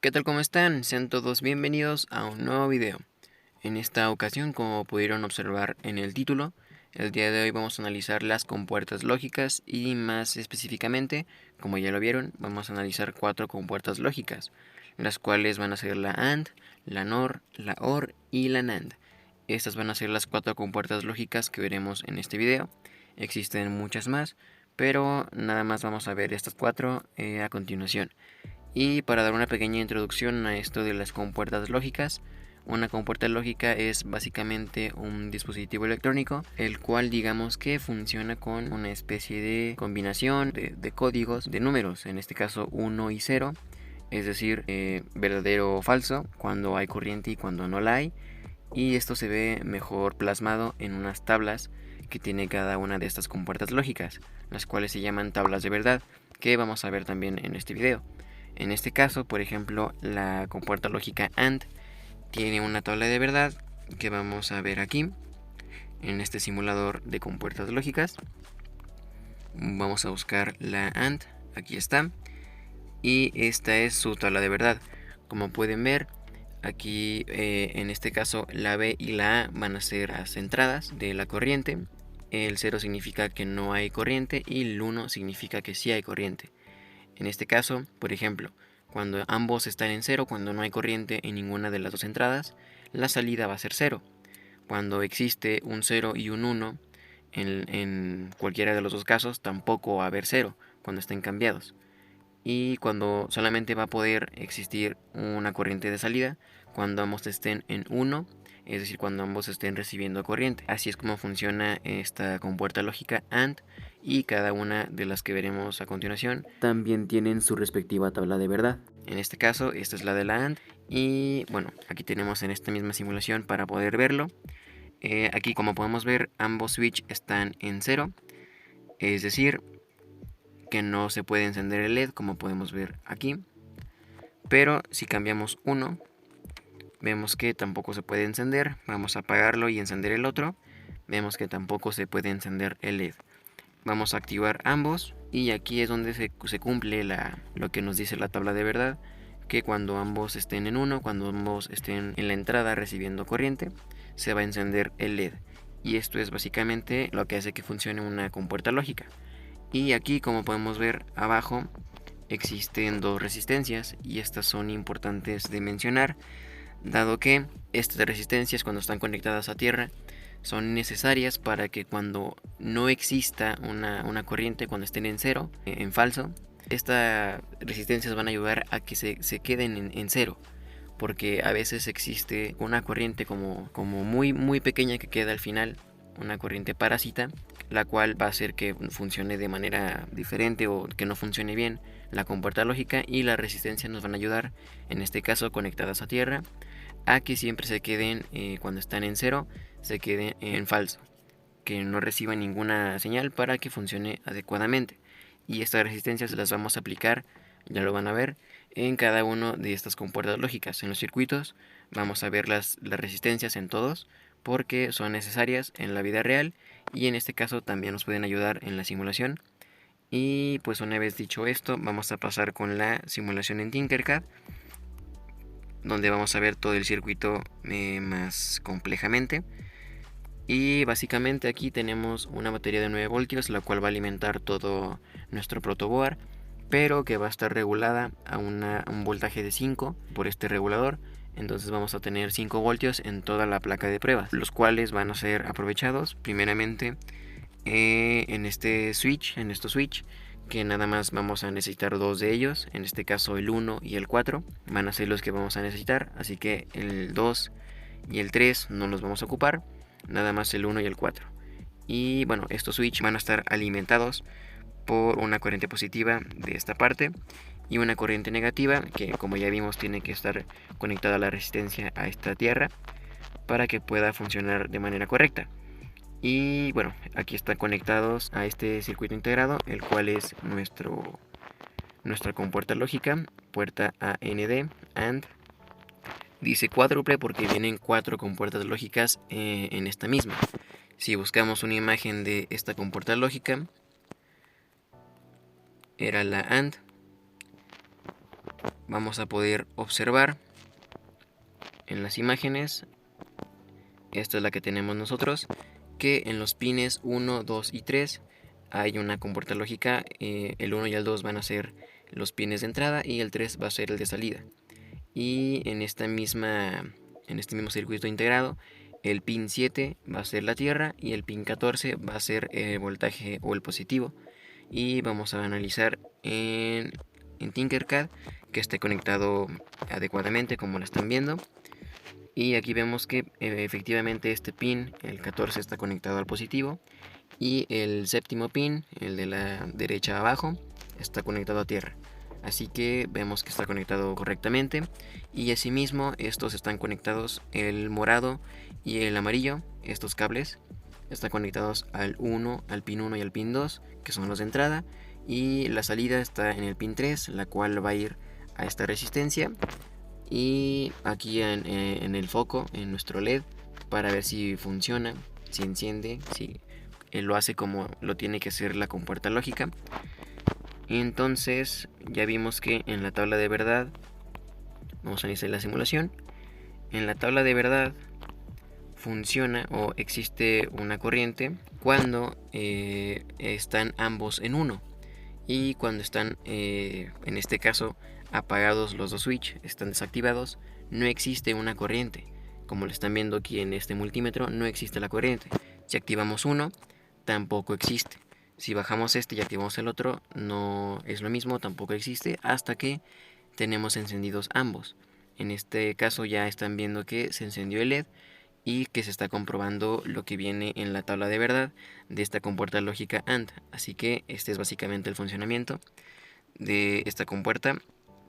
¿Qué tal? ¿Cómo están? Sean todos bienvenidos a un nuevo video. En esta ocasión, como pudieron observar en el título, el día de hoy vamos a analizar las compuertas lógicas y más específicamente, como ya lo vieron, vamos a analizar 4 compuertas lógicas, las cuales van a ser la AND, la NOR, la OR y la NAND. Estas van a ser las 4 compuertas lógicas que veremos en este video. Existen muchas más, pero nada más vamos a ver estas 4 a continuación. Y para dar una pequeña introducción a esto de las compuertas lógicas, una compuerta lógica es básicamente un dispositivo electrónico, el cual digamos que funciona con una especie de combinación de códigos de números, en este caso 1 y 0, es decir, verdadero o falso, cuando hay corriente y cuando no la hay, y esto se ve mejor plasmado en unas tablas que tiene cada una de estas compuertas lógicas, las cuales se llaman tablas de verdad, que vamos a ver también en este video. En este caso, por ejemplo, la compuerta lógica AND tiene una tabla de verdad que vamos a ver aquí en este simulador de compuertas lógicas. Vamos a buscar la AND, aquí está, y esta es su tabla de verdad. Como pueden ver, aquí en este caso la B y la A van a ser las entradas de la corriente. El 0 significa que no hay corriente y el 1 significa que sí hay corriente. En este caso, por ejemplo, cuando ambos están en 0, cuando no hay corriente en ninguna de las dos entradas, la salida va a ser 0. Cuando existe un 0 y un 1, en cualquiera de los dos casos, tampoco va a haber 0 cuando estén cambiados. Y cuando solamente va a poder existir una corriente de salida cuando ambos estén en 1, es decir, cuando ambos estén recibiendo corriente. Así es como funciona esta compuerta lógica AND, y cada una de las que veremos a continuación también tienen su respectiva tabla de verdad. En este caso, esta es la de la AND, y bueno, aquí tenemos en esta misma simulación para poder verlo. Aquí, como podemos ver, ambos switch están en 0, es decir, que no se puede encender el LED, como podemos ver aquí. Pero si cambiamos uno, vemos que tampoco se puede encender. Vamos a apagarlo y encender el otro. Vemos que tampoco se puede encender el LED. Vamos a activar ambos, y aquí es donde se cumple lo que nos dice la tabla de verdad, que cuando ambos estén en 1, cuando ambos estén en la entrada recibiendo corriente, se va a encender el LED. Y esto es básicamente lo que hace que funcione una compuerta lógica. Y aquí, como podemos ver abajo, existen dos resistencias, y estas son importantes de mencionar, dado que estas resistencias, cuando están conectadas a tierra, son necesarias para que cuando no exista una corriente, cuando estén en 0, en falso, estas resistencias van a ayudar a que se queden en 0, porque a veces existe una corriente como muy pequeña que queda al final, una corriente parásita, la cual va a hacer que funcione de manera diferente o que no funcione bien la compuerta lógica, y las resistencias nos van a ayudar, en este caso conectadas a tierra, a que siempre se queden, cuando están en 0, se queden en falso, que no reciban ninguna señal para que funcione adecuadamente. Y estas resistencias las vamos a aplicar, ya lo van a ver, en cada una de estas compuertas lógicas. En los circuitos vamos a ver las resistencias en todos, porque son necesarias en la vida real, y en este caso también nos pueden ayudar en la simulación. Y pues una vez dicho esto, vamos a pasar con la simulación en Tinkercad, donde vamos a ver todo el circuito más complejamente. Y básicamente aquí tenemos una batería de 9 voltios, la cual va a alimentar todo nuestro protoboard, pero que va a estar regulada a un voltaje de 5 por este regulador. Entonces vamos a tener 5 voltios en toda la placa de pruebas, los cuales van a ser aprovechados primeramente en estos switch, que nada más vamos a necesitar dos de ellos. En este caso el 1 y el 4 van a ser los que vamos a necesitar, así que el 2 y el 3 no los vamos a ocupar, nada más el 1 y el 4. Y bueno, estos switch van a estar alimentados por una corriente positiva de esta parte y una corriente negativa, que como ya vimos tiene que estar conectada a la resistencia a esta tierra para que pueda funcionar de manera correcta. Y bueno, aquí están conectados a este circuito integrado, el cual es nuestra compuerta lógica, puerta AND, AND. Dice cuádruple porque vienen 4 compuertas lógicas en esta misma. Si buscamos una imagen de esta compuerta lógica, era la AND. vamos a poder observar en las imágenes, esta es la que tenemos nosotros, que en los pines 1, 2 y 3 hay una compuerta lógica. El 1 y el 2 van a ser los pines de entrada y el 3 va a ser el de salida. Y en este mismo circuito integrado, el pin 7 va a ser la tierra y el pin 14 va a ser el voltaje o el positivo. Y vamos a analizar en Tinkercad que esté conectado adecuadamente, como lo están viendo. Y aquí vemos que efectivamente este pin, el 14, está conectado al positivo, y el séptimo pin, el de la derecha abajo, está conectado a tierra. Así que vemos que está conectado correctamente. Y asimismo estos están conectados, el morado y el amarillo, estos cables están conectados al pin 1 y al pin 2, que son los de entrada. Y la salida está en el pin 3, la cual va a ir a esta resistencia. Y aquí en el foco, en nuestro LED, para ver si funciona, si enciende, si lo hace como lo tiene que hacer la compuerta lógica. Entonces ya vimos que en la tabla de verdad, vamos a iniciar la simulación. En la tabla de verdad funciona o existe una corriente cuando están ambos en 1, y cuando están en este caso apagados los dos switch, están desactivados, no existe una corriente. Como lo están viendo aquí en este multímetro, no existe la corriente. Si activamos uno, tampoco existe. Si bajamos este y activamos el otro, no es lo mismo, tampoco existe, hasta que tenemos encendidos ambos. En este caso ya están viendo que se encendió el LED y que se está comprobando lo que viene en la tabla de verdad de esta compuerta lógica AND. Así que este es básicamente el funcionamiento de esta compuerta,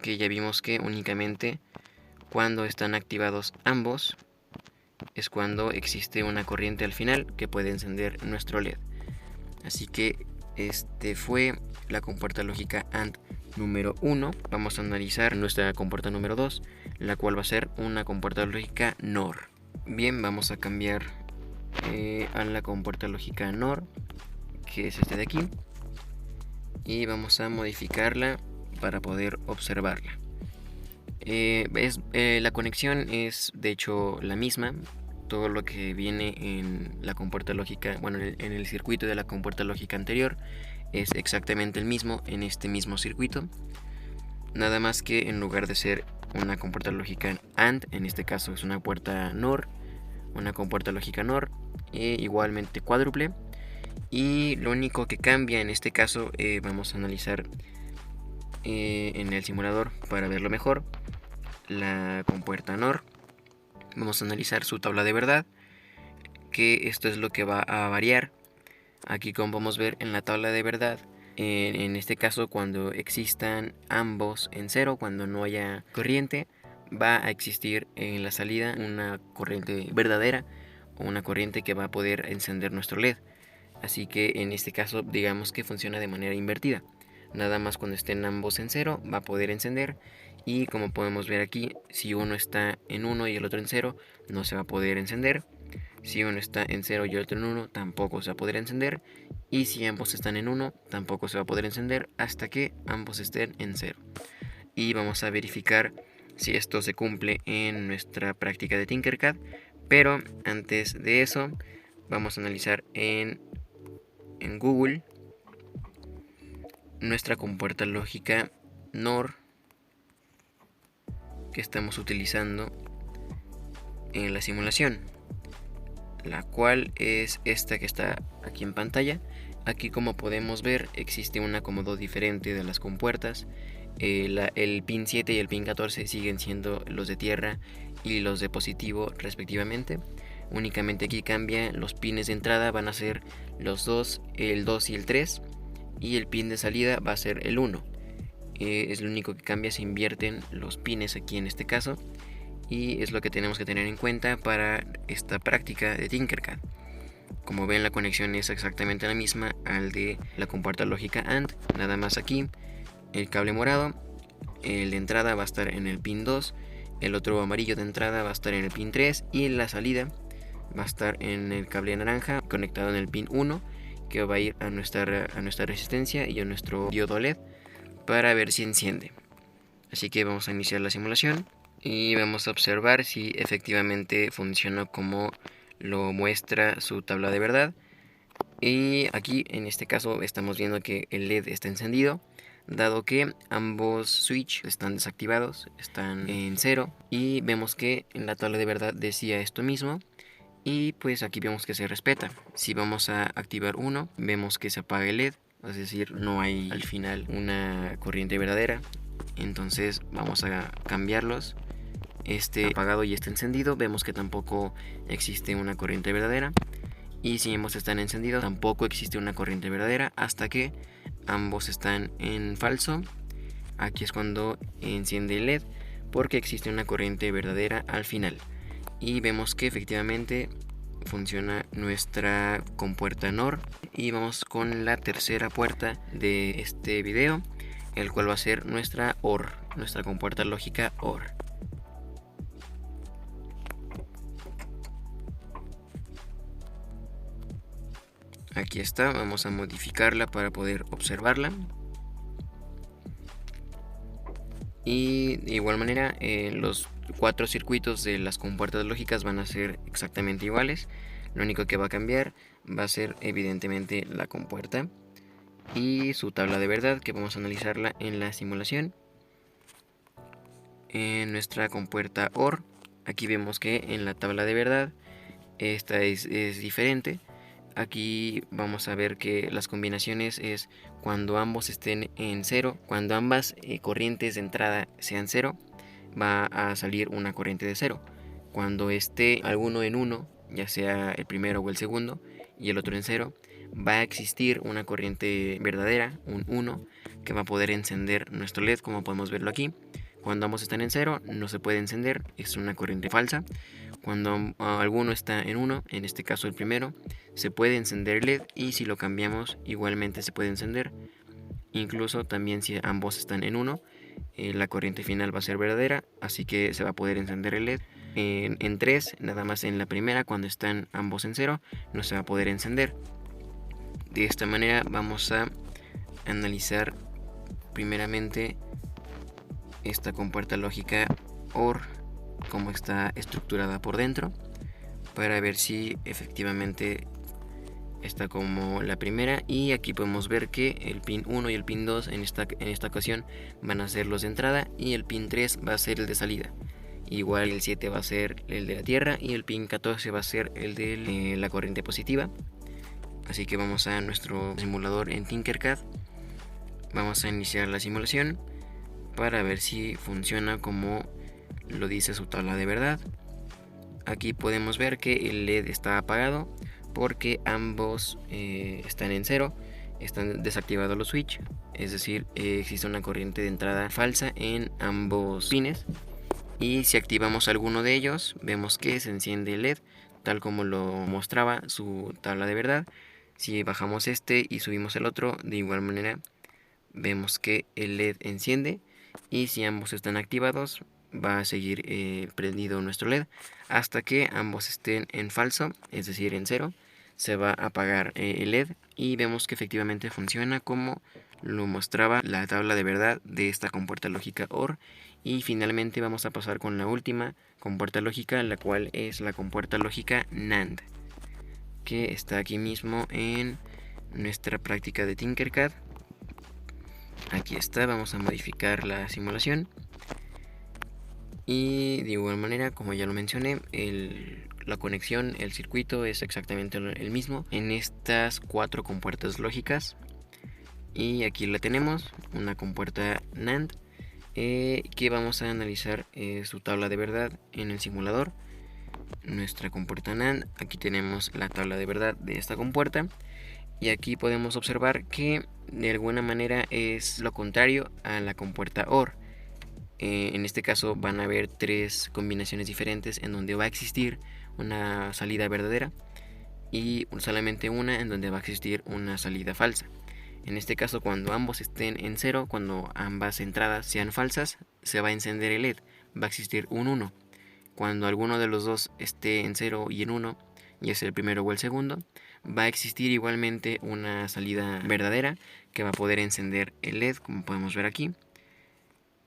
que ya vimos que únicamente cuando están activados ambos es cuando existe una corriente al final que puede encender nuestro LED. Así que este fue la compuerta lógica AND número 1. Vamos a analizar nuestra compuerta número 2, la cual va a ser una compuerta lógica NOR. Bien, vamos a cambiar a la compuerta lógica NOR, que es este de aquí, y vamos a modificarla para poder observarla. La conexión es de hecho la misma. Todo lo que viene en la compuerta lógica, bueno, en el circuito de la compuerta lógica anterior, es exactamente el mismo en este mismo circuito. Nada más que en lugar de ser una compuerta lógica AND, en este caso es una puerta NOR, una compuerta lógica NOR, igualmente cuádruple. Y lo único que cambia en este caso, vamos a analizar en el simulador para verlo mejor, la compuerta NOR. Vamos a analizar su tabla de verdad, que esto es lo que va a variar. Aquí, como podemos ver en la tabla de verdad, en este caso cuando existan ambos en 0, cuando no haya corriente, va a existir en la salida una corriente verdadera o una corriente que va a poder encender nuestro LED. Así que en este caso digamos que funciona de manera invertida. Nada más cuando estén ambos en 0 va a poder encender, y como podemos ver aquí, si uno está en 1 y el otro en 0, no se va a poder encender. Si uno está en 0 y el otro en 1, tampoco se va a poder encender. Y si ambos están en 1, tampoco se va a poder encender hasta que ambos estén en 0. Y vamos a verificar si esto se cumple en nuestra práctica de Tinkercad. Pero antes de eso, vamos a analizar en Google nuestra compuerta lógica NOR que estamos utilizando en la simulación, la cual es esta que está aquí en pantalla. Aquí, como podemos ver, existe un acomodo diferente de las compuertas. El pin 7 y el pin 14 siguen siendo los de tierra y los de positivo respectivamente. Únicamente aquí cambia, los pines de entrada van a ser los dos, el 2 y el 3, y el pin de salida va a ser el 1. Es lo único que cambia, se invierten los pines aquí en este caso, y es lo que tenemos que tener en cuenta para esta práctica de Tinkercad. Como ven, la conexión es exactamente la misma al de la compuerta lógica AND, nada más aquí el cable morado, el de entrada va a estar en el pin 2, el otro amarillo de entrada va a estar en el pin 3, y la salida va a estar en el cable naranja conectado en el pin 1, que va a ir a nuestra resistencia y a nuestro diodo LED para ver si enciende. Así que vamos a iniciar la simulación y vamos a observar si efectivamente funciona como lo muestra su tabla de verdad. Y aquí en este caso estamos viendo que el LED está encendido, dado que ambos switch están desactivados, están en 0, y vemos que en la tabla de verdad decía esto mismo. Y pues aquí vemos que se respeta. Si vamos a activar uno, vemos que se apaga el LED, es decir, no hay al final una corriente verdadera. Entonces vamos a cambiarlos. Este apagado y este encendido, vemos que tampoco existe una corriente verdadera. Y si ambos están encendidos, tampoco existe una corriente verdadera hasta que ambos están en falso. Aquí es cuando enciende el LED, porque existe una corriente verdadera al final. Y vemos que efectivamente funciona nuestra compuerta NOR. Y vamos con la tercera puerta de este video, el cual va a ser nuestra OR, nuestra compuerta lógica OR. Aquí está, vamos a modificarla para poder observarla. Y de igual manera los 4 circuitos de las compuertas lógicas van a ser exactamente iguales. Lo único que va a cambiar va a ser evidentemente la compuerta y su tabla de verdad, que vamos a analizarla en la simulación. En nuestra compuerta OR, aquí vemos que en la tabla de verdad esta es diferente. Aquí vamos a ver que las combinaciones es cuando ambos estén en 0, cuando ambas corrientes de entrada sean 0, va a salir una corriente de 0. Cuando esté alguno en 1, ya sea el primero o el segundo, y el otro en 0, va a existir una corriente verdadera, un 1, que va a poder encender nuestro LED, como podemos verlo aquí. Cuando ambos están en 0, no se puede encender, es una corriente falsa. Cuando alguno está en 1, en este caso el primero, se puede encender el LED, y si lo cambiamos igualmente se puede encender. Incluso también si ambos están en 1, la corriente final va a ser verdadera, así que se va a poder encender el LED. En 3, nada más en la primera, cuando están ambos en 0, no se va a poder encender. De esta manera vamos a analizar primeramente esta compuerta lógica OR, cómo está estructurada por dentro, para ver si efectivamente está como la primera. Y aquí podemos ver que el pin 1 y el pin 2 en esta ocasión van a ser los de entrada, y el pin 3 va a ser el de salida. Igual el 7 va a ser el de la tierra, y el pin 14 va a ser el de la corriente positiva. Así que vamos a nuestro simulador en Tinkercad. Vamos a iniciar la simulación para ver si funciona como lo dice su tabla de verdad. Aquí podemos ver que el LED está apagado porque ambos están en 0, están desactivados los switch, es decir, existe una corriente de entrada falsa en ambos pines. Y si activamos alguno de ellos, vemos que se enciende el LED tal como lo mostraba su tabla de verdad. Si bajamos este y subimos el otro, de igual manera vemos que el LED enciende, y si ambos están activados va a seguir prendido nuestro LED hasta que ambos estén en falso, es decir en 0. Se va a apagar el LED, y vemos que efectivamente funciona como lo mostraba la tabla de verdad de esta compuerta lógica OR. Y finalmente vamos a pasar con la última compuerta lógica, la cual es la compuerta lógica NAND, que está aquí mismo en nuestra práctica de Tinkercad. Aquí está, vamos a modificar la simulación. Y de igual manera, como ya lo mencioné, la conexión, el circuito es exactamente el mismo en estas 4 compuertas lógicas. Y aquí la tenemos, una compuerta NAND, que vamos a analizar su tabla de verdad en el simulador. Nuestra compuerta NAND, aquí tenemos la tabla de verdad de esta compuerta. Y aquí podemos observar que de alguna manera es lo contrario a la compuerta OR. En este caso van a haber 3 combinaciones diferentes en donde va a existir una salida verdadera, y solamente una en donde va a existir una salida falsa. En este caso, cuando ambos estén en 0, cuando ambas entradas sean falsas, se va a encender el LED, va a existir un 1. Cuando alguno de los dos esté en 0 y en 1, ya sea el primero o el segundo, va a existir igualmente una salida verdadera que va a poder encender el LED, como podemos ver aquí.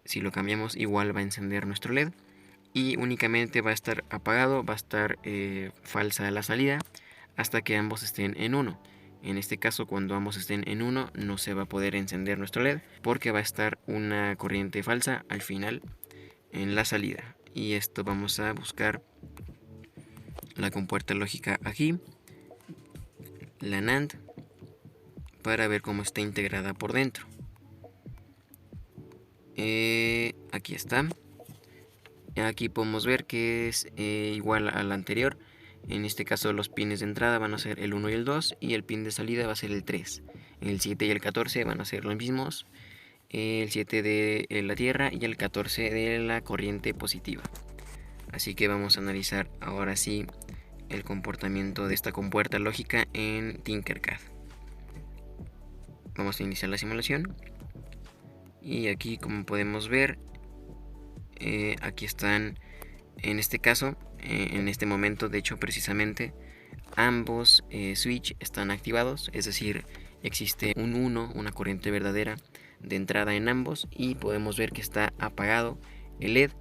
Si lo cambiamos, igual va a encender nuestro LED. Y únicamente va a estar apagado, va a estar falsa la salida hasta que ambos estén en 1. En este caso, cuando ambos estén en 1, no se va a poder encender nuestro LED porque va a estar una corriente falsa al final en la salida. Y esto vamos a buscar la compuerta lógica aquí, la NAND, para ver cómo está integrada por dentro. Aquí está. Aquí podemos ver que es igual a la anterior. En este caso los pines de entrada van a ser el 1 y el 2 y el pin de salida va a ser el 3. El 7 y el 14 van a ser los mismos. El 7 de la tierra y el 14 de la corriente positiva. Así que vamos a analizar ahora sí el comportamiento de esta compuerta lógica en Tinkercad. Vamos a iniciar la simulación. Y aquí, como podemos ver, aquí están, en este caso, en este momento, de hecho precisamente, ambos switch están activados, es decir, existe un 1, una corriente verdadera de entrada en ambos, y podemos ver que está apagado el LED,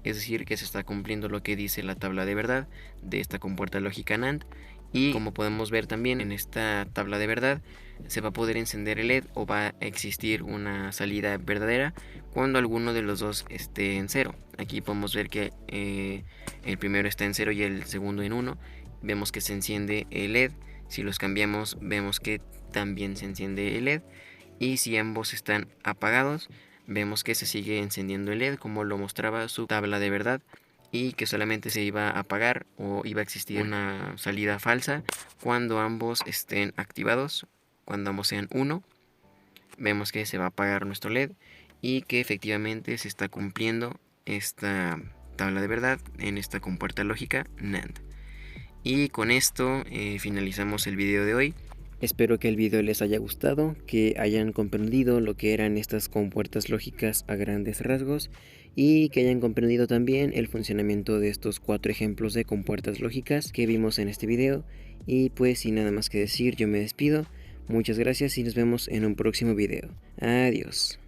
es decir, que se está cumpliendo lo que dice la tabla de verdad de esta compuerta lógica NAND. Y como podemos ver también en esta tabla de verdad, se va a poder encender el LED o va a existir una salida verdadera cuando alguno de los dos esté en 0. Aquí podemos ver que el primero está en 0 y el segundo en 1. Vemos que se enciende el LED. Si los cambiamos, vemos que también se enciende el LED. Y si ambos están apagados, vemos que se sigue encendiendo el LED como lo mostraba su tabla de verdad, y que solamente se iba a apagar o iba a existir una salida falsa cuando ambos estén activados. Cuando ambos sean 1, vemos que se va a apagar nuestro LED y que efectivamente se está cumpliendo esta tabla de verdad en esta compuerta lógica NAND. Y con esto finalizamos el video de hoy. Espero que el video les haya gustado, que hayan comprendido lo que eran estas compuertas lógicas a grandes rasgos y que hayan comprendido también el funcionamiento de estos 4 ejemplos de compuertas lógicas que vimos en este video. Y pues sin nada más que decir, yo me despido. Muchas gracias y nos vemos en un próximo video. Adiós.